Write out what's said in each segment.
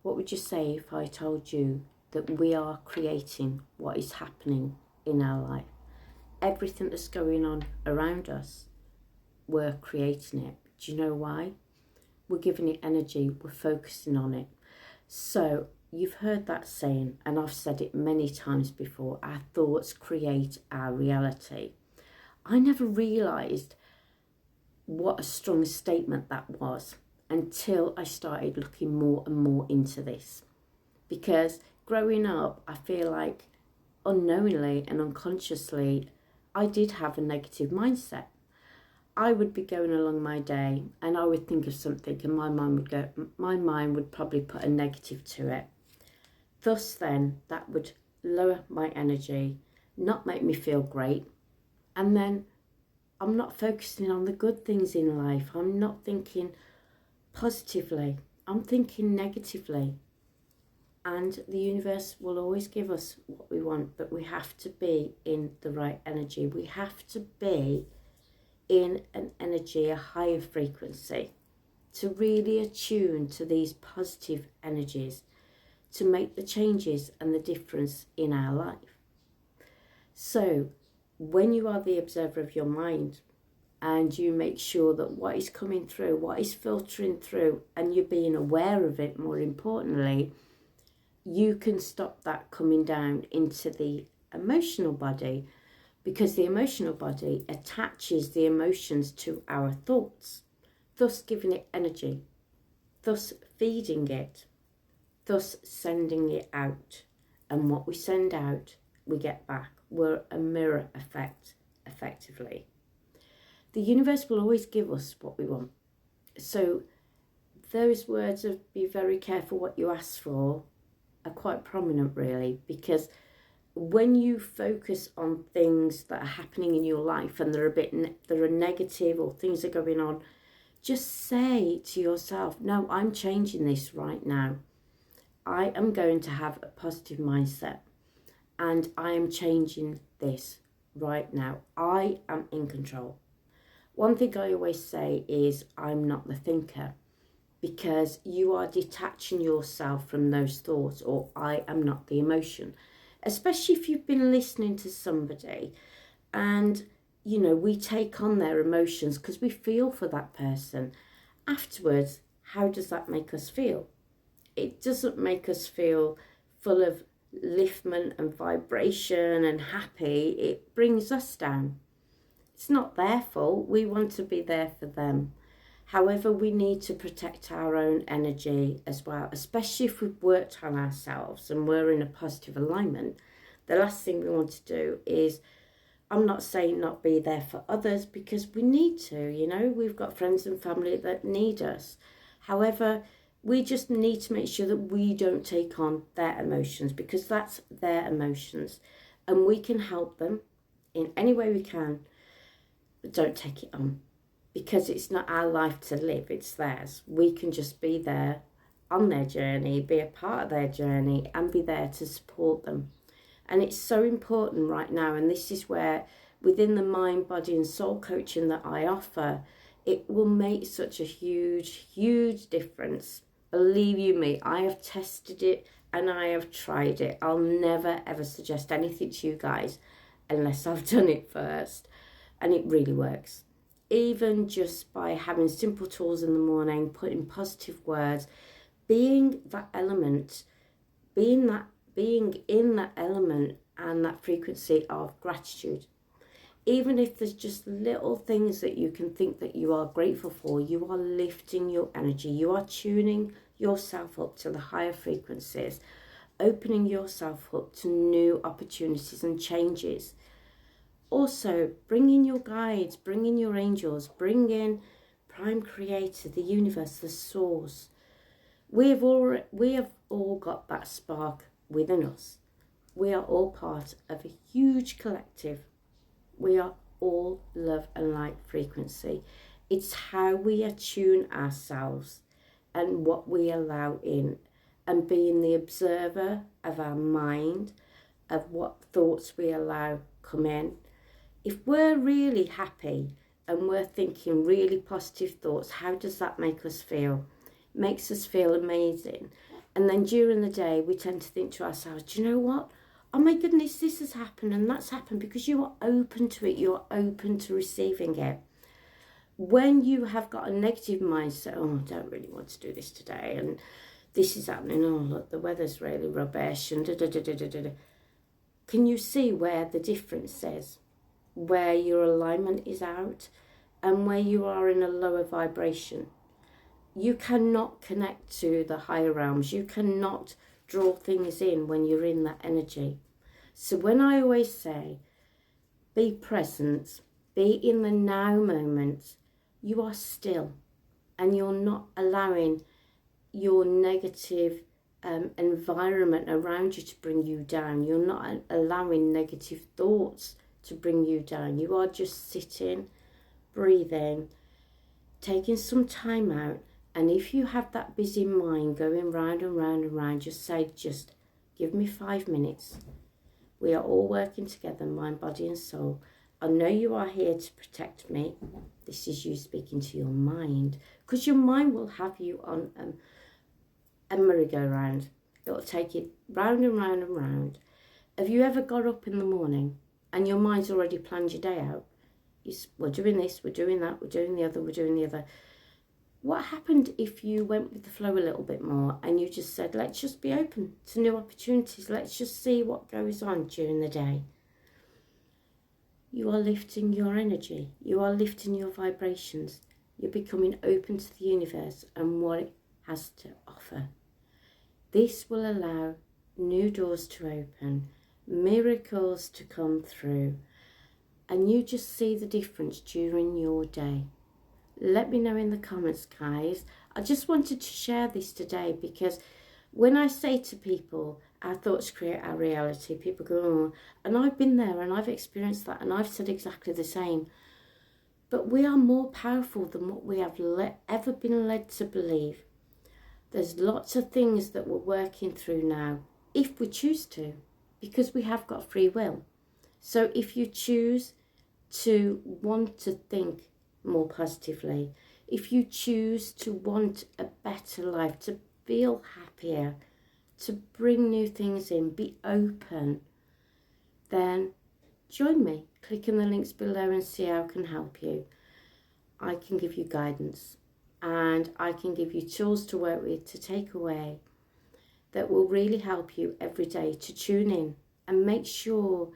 What would you say if I told you that we are creating what is happening in our life? Everything that's going on around us, we're creating it. Do you know why? We're giving it energy, we're focusing on it. So you've heard that saying, and I've said it many times before, our thoughts create our reality. I never realised what a strong statement that was until I started looking more and more into this. Because growing up, I feel like unknowingly and unconsciously, I did have a negative mindset. I would be going along my day and I would think of something and my mind would probably put a negative to it. Thus then, that would lower my energy, not make me feel great. And then I'm not focusing on the good things in life. I'm not thinking positively. I'm thinking negatively. And the universe will always give us what we want, but we have to be in the right energy. We have to be in an energy, a higher frequency, to really attune to these positive energies, to make the changes and the difference in our life. So when you are the observer of your mind and you make sure that what is coming through, what is filtering through, and you're being aware of it, more importantly, you can stop that coming down into the emotional body, because the emotional body attaches the emotions to our thoughts, thus giving it energy, thus feeding it, thus sending it out. And what we send out, we get back. We're a mirror effect, effectively. The universe will always give us what we want. So those words of be very careful what you ask for are quite prominent, really, because when you focus on things that are happening in your life and they're negative or things are going on, just say to yourself, no, I'm changing this right now. I am going to have a positive mindset and I am changing this right now. I am in control. One thing I always say is I'm not the thinker, because you are detaching yourself from those thoughts, or I am not the emotion. Especially if you've been listening to somebody and, you know, we take on their emotions because we feel for that person. Afterwards, how does that make us feel? It doesn't make us feel full of liftment and vibration and happy. It brings us down. It's not their fault. We want to be there for them. However, we need to protect our own energy as well, especially if we've worked on ourselves and we're in a positive alignment. The last thing we want to do is, I'm not saying not be there for others, because we need to, you know, we've got friends and family that need us. However, we just need to make sure that we don't take on their emotions, because that's their emotions and we can help them in any way we can, but don't take it on. Because it's not our life to live, it's theirs. We can just be there on their journey, be a part of their journey and be there to support them. And it's so important right now, and this is where within the mind, body and soul coaching that I offer, it will make such a huge, huge difference. Believe you me, I have tested it and I have tried it. I'll never ever suggest anything to you guys unless I've done it first. And it really works. Even just by having simple tools in the morning, putting positive words, being that element, being in that element and that frequency of gratitude. Even if there's just little things that you can think that you are grateful for, you are lifting your energy. You are tuning yourself up to the higher frequencies, opening yourself up to new opportunities and changes. Also, bring in your guides, bring in your angels, bring in Prime Creator, the universe, the source. We have all got that spark within us. We are all part of a huge collective. We are all love and light frequency. It's how we attune ourselves and what we allow in, and being the observer of our mind, of what thoughts we allow come in. If we're really happy and we're thinking really positive thoughts, how does that make us feel? It makes us feel amazing. And then during the day, we tend to think to ourselves, do you know what? Oh my goodness, this has happened and that's happened, because you are open to it. You're open to receiving it. When you have got a negative mindset, oh, I don't really want to do this today, and this is happening, oh, look, the weather's really rubbish, and da-da-da-da-da-da. Can you see where the difference is? Where your alignment is out and where you are in a lower vibration. You cannot connect to the higher realms. You cannot draw things in when you're in that energy. So when I always say, be present, be in the now moment, you are still, and you're not allowing your negative environment around you to bring you down. You're not allowing negative thoughts to bring you down. You are just sitting, breathing, taking some time out. And if you have that busy mind going round and round and round, just say, just give me 5 minutes. We are all working together, mind, body and soul. I know you are here to protect me. This is you speaking to your mind, because your mind will have you on a merry-go-round. It'll take you round and round and round. Have you ever got up in the morning and your mind's already planned your day out? We're doing this, we're doing that, we're doing the other, we're doing the other. What happened if you went with the flow a little bit more and you just said, let's just be open to new opportunities. Let's just see what goes on during the day. You are lifting your energy. You are lifting your vibrations. You're becoming open to the universe and what it has to offer. This will allow new doors to open, miracles to come through, and you just see the difference during your day. Let me know in the comments, guys. I just wanted to share this today because when I say to people, our thoughts create our reality, people go, oh, and I've been there and I've experienced that and I've said exactly the same. But we are more powerful than what we have ever been led to believe. There's lots of things that we're working through now, if we choose to, because we have got free will. So if you choose to want to think more positively, if you choose to want a better life, to feel happier, to bring new things in, be open, then join me. Click on the links below and see how I can help you. I can give you guidance and I can give you tools to work with, to take away, that will really help you every day to tune in and make sure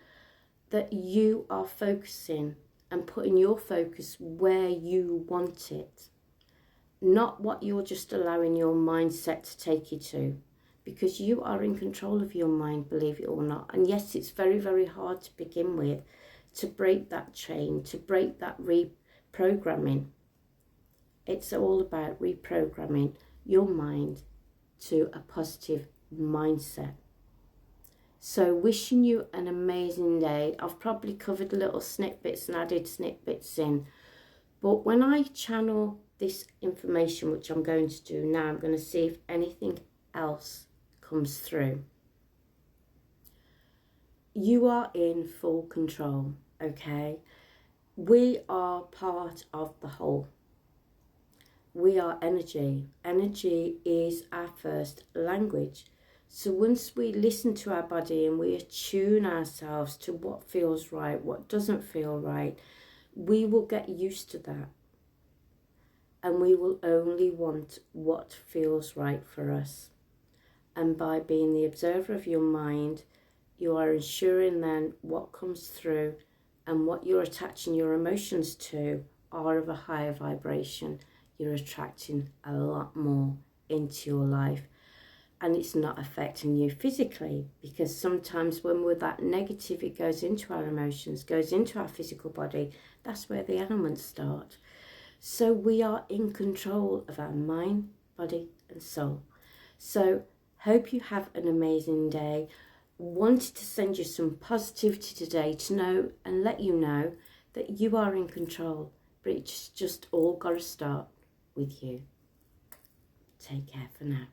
that you are focusing and putting your focus where you want it, not what you're just allowing your mindset to take you to, because you are in control of your mind, believe it or not. And yes, it's very, very hard to begin with, to break that chain, to break that reprogramming. It's all about reprogramming your mind to a positive mindset. So wishing you an amazing day. I've probably covered little snippets and added snippets in. But when I channel this information, which I'm going to do now, I'm going to see if anything else comes through. You are in full control, okay? We are part of the whole. We are energy. Energy is our first language. So once we listen to our body and we attune ourselves to what feels right, what doesn't feel right, we will get used to that. And we will only want what feels right for us. And by being the observer of your mind, you are ensuring then what comes through and what you're attaching your emotions to are of a higher vibration. You're attracting a lot more into your life. And it's not affecting you physically, because sometimes when we're that negative, it goes into our emotions, goes into our physical body. That's where the ailments start. So we are in control of our mind, body and soul. So hope you have an amazing day. Wanted to send you some positivity today to know and let you know that you are in control, but it's just all got to start with you. Take care for now.